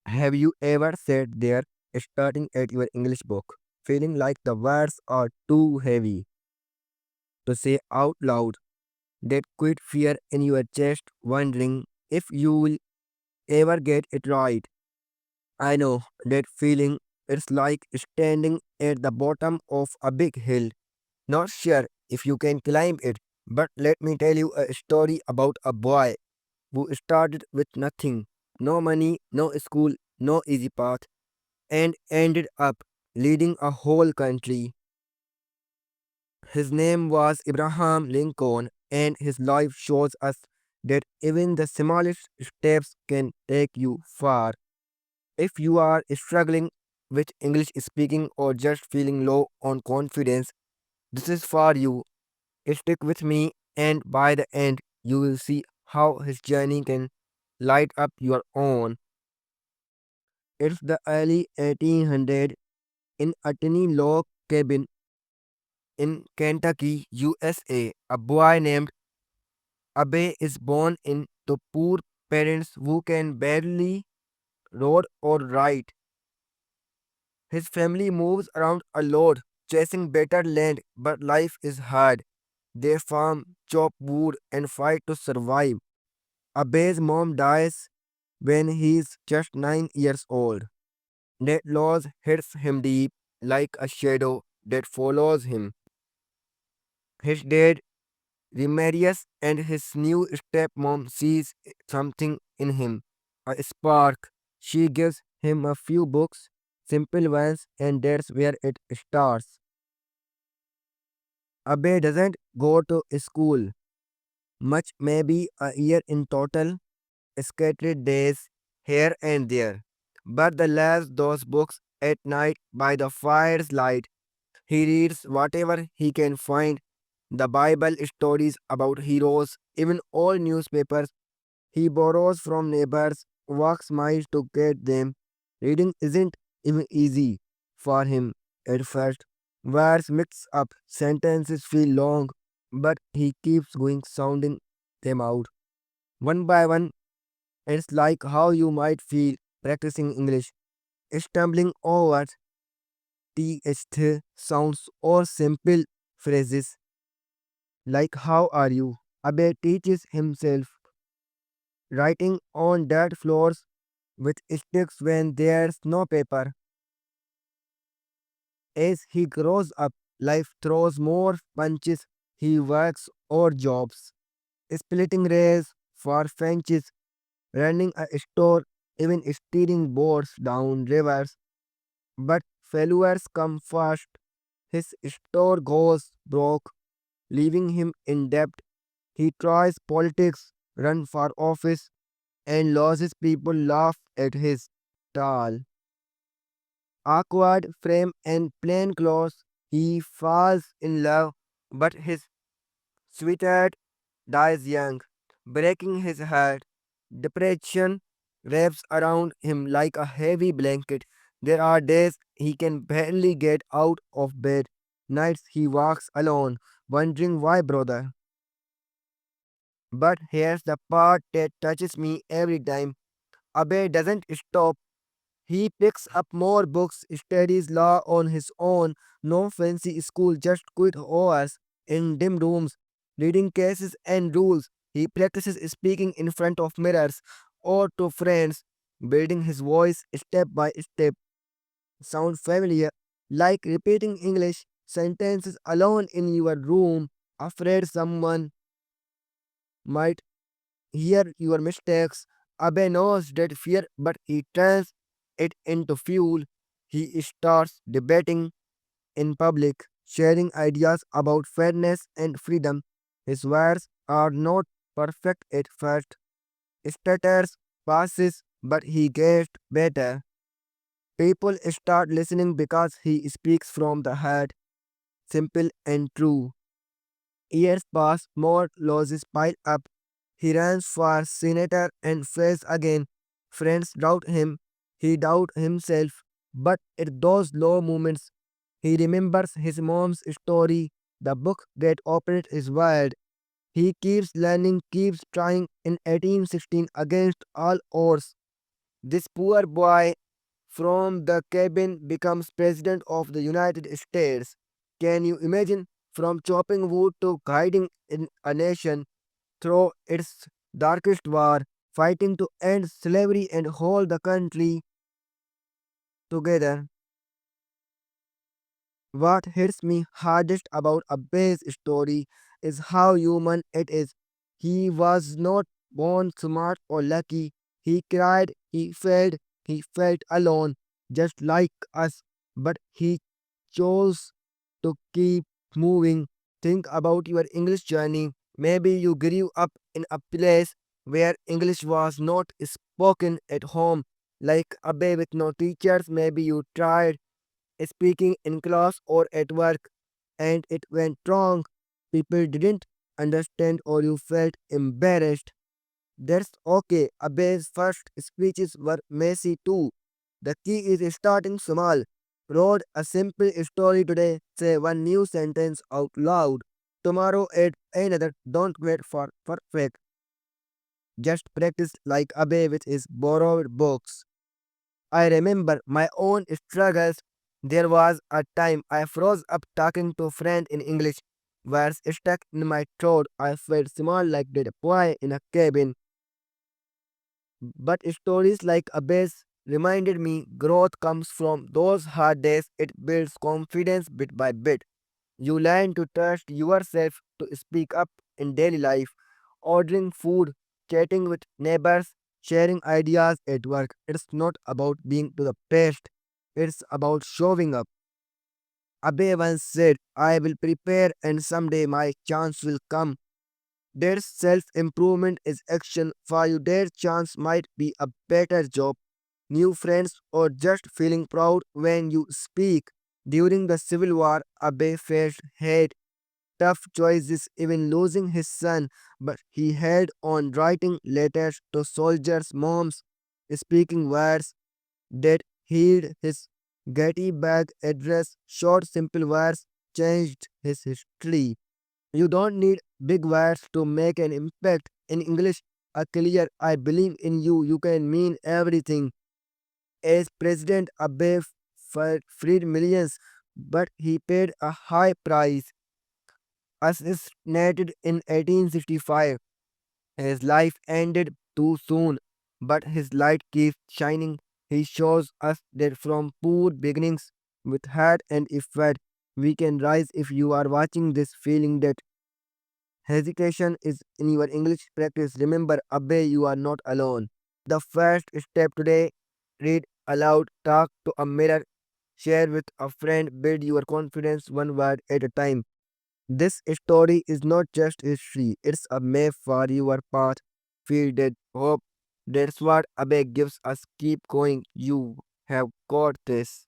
Have you ever sat there starting at your English book, feeling like the words are too heavy to say out loud? That quiet fear in your chest, wondering if you will ever get it right. I know that feeling. It's like standing at the bottom of a big hill, not sure if you can climb it. But let me tell you a story about a boy who started with nothing, no money, no school, no easy path, and ended up leading a whole country. His name was Abraham Lincoln, and his life shows us that even the smallest steps can take you far. If you are struggling with English speaking or just feeling low on confidence, this is for you. Stick with me, and by the end, you will see how his journey can light up your own. It's the early 1800s in a tiny log cabin in Kentucky, USA. A boy named Abe is born into poor parents who can barely read or write. His family moves around a lot, chasing better land, but life is hard. They farm, chop wood, and fight to survive. Abe's mom dies when he's just 9 years old. That loss hits him deep, like a shadow that follows him. His dad remarries, and his new stepmom sees something in him, a spark. She gives him a few books, simple ones, and that's where it starts. Abe doesn't go to school much, maybe a year in total, scattered days here and there. But the lads those books at night by the fire's light. He reads whatever he can find, the Bible, stories about heroes, even old newspapers. He borrows from neighbors, walks miles to get them. Reading isn't even easy for him at first. Words mix up, sentences feel long, but he keeps going, sounding them out. One by one, it's like how you might feel practicing English, stumbling over th sounds or simple phrases like "How are you?" Abe teaches himself writing on dirt floors with sticks when there's no paper. As he grows up, life throws more punches. He works odd jobs, splitting rails for fences, running a store, even steering boats down rivers. But failures come first. His store goes broke, leaving him in debt. He tries politics, runs for office, and loses. People laugh at his tall, awkward frame and plain clothes. He falls in love, but his sweetheart dies young, breaking his heart. Depression wraps around him like a heavy blanket. There are days he can barely get out of bed. Nights he walks alone, wondering why, brother. But here's the part that touches me every time. Abe doesn't stop. He picks up more books, studies law on his own, no fancy school, just quiet hours in dim rooms, reading cases and rules. He practices speaking in front of mirrors or to friends, building his voice step by step. Sound familiar, like repeating English sentences alone in your room, afraid someone might hear your mistakes. Abe knows that fear, but he turns it into fuel. He starts debating in public, sharing ideas about fairness and freedom. His words are not perfect at first. Stutters, passes, but he gets better. People start listening because he speaks from the heart, simple and true. Years pass, more losses pile up. He runs for senator and fails again. Friends doubt him. He doubts himself. But at those low moments, he remembers his mom's story, the book that opened his world. He keeps learning, keeps trying. In 1816, against all odds, This poor boy from the cabin becomes president of the United States. Can you imagine? From chopping wood to guiding in a nation through its darkest war, fighting to end slavery and hold the country together. What hits me hardest about Abbay's story is how human it is. He was not born smart or lucky. He cried, he felt alone, just like us. But he chose to keep moving. Think about your English journey. Maybe you grew up in a place where English was not spoken at home, like Abbey with no teachers. Maybe you tried speaking in class or at work and it went wrong. People didn't understand or you felt embarrassed. That's okay. Abe's first speeches were messy too. The key is starting small. Wrote a simple story today, say one new sentence out loud. Tomorrow add another. Don't wait for perfect. Just practice like Abe with his borrowed books. I remember my own struggles. There was a time I froze up talking to a friend in English. Words stuck in my throat. I felt small like that boy in a cabin. But stories like Abyss reminded me growth comes from those hard days. It builds confidence bit by bit. You learn to trust yourself to speak up in daily life, ordering food, chatting with neighbors, sharing ideas at work. It's not about being to the best, it's about showing up. Abe once said, I will prepare and someday my chance will come. Their self improvement is action for you. Their chance might be a better job, new friends, or just feeling proud when you speak. During the Civil War, Abe faced hate, tough choices, even losing his son, but he held on writing letters to soldiers' moms, speaking words that healed his Gettysburg address. Short, simple words changed his history. You don't need big words to make an impact. In English, a clear I believe in you, you can mean everything. As president, Abe freed millions, but he paid a high price. Assassinated in 1865, his life ended too soon, but his light keeps shining. He shows us that from poor beginnings, with heart and effort, we can rise. If you are watching this feeling that hesitation is in your English practice, remember, Abbe, you are not alone. The first step today, read aloud, talk to a mirror, share with a friend, build your confidence one word at a time. This story is not just history, it's a map for your path. Feel that hope. That's what Abe gives us. Keep going. You have got this.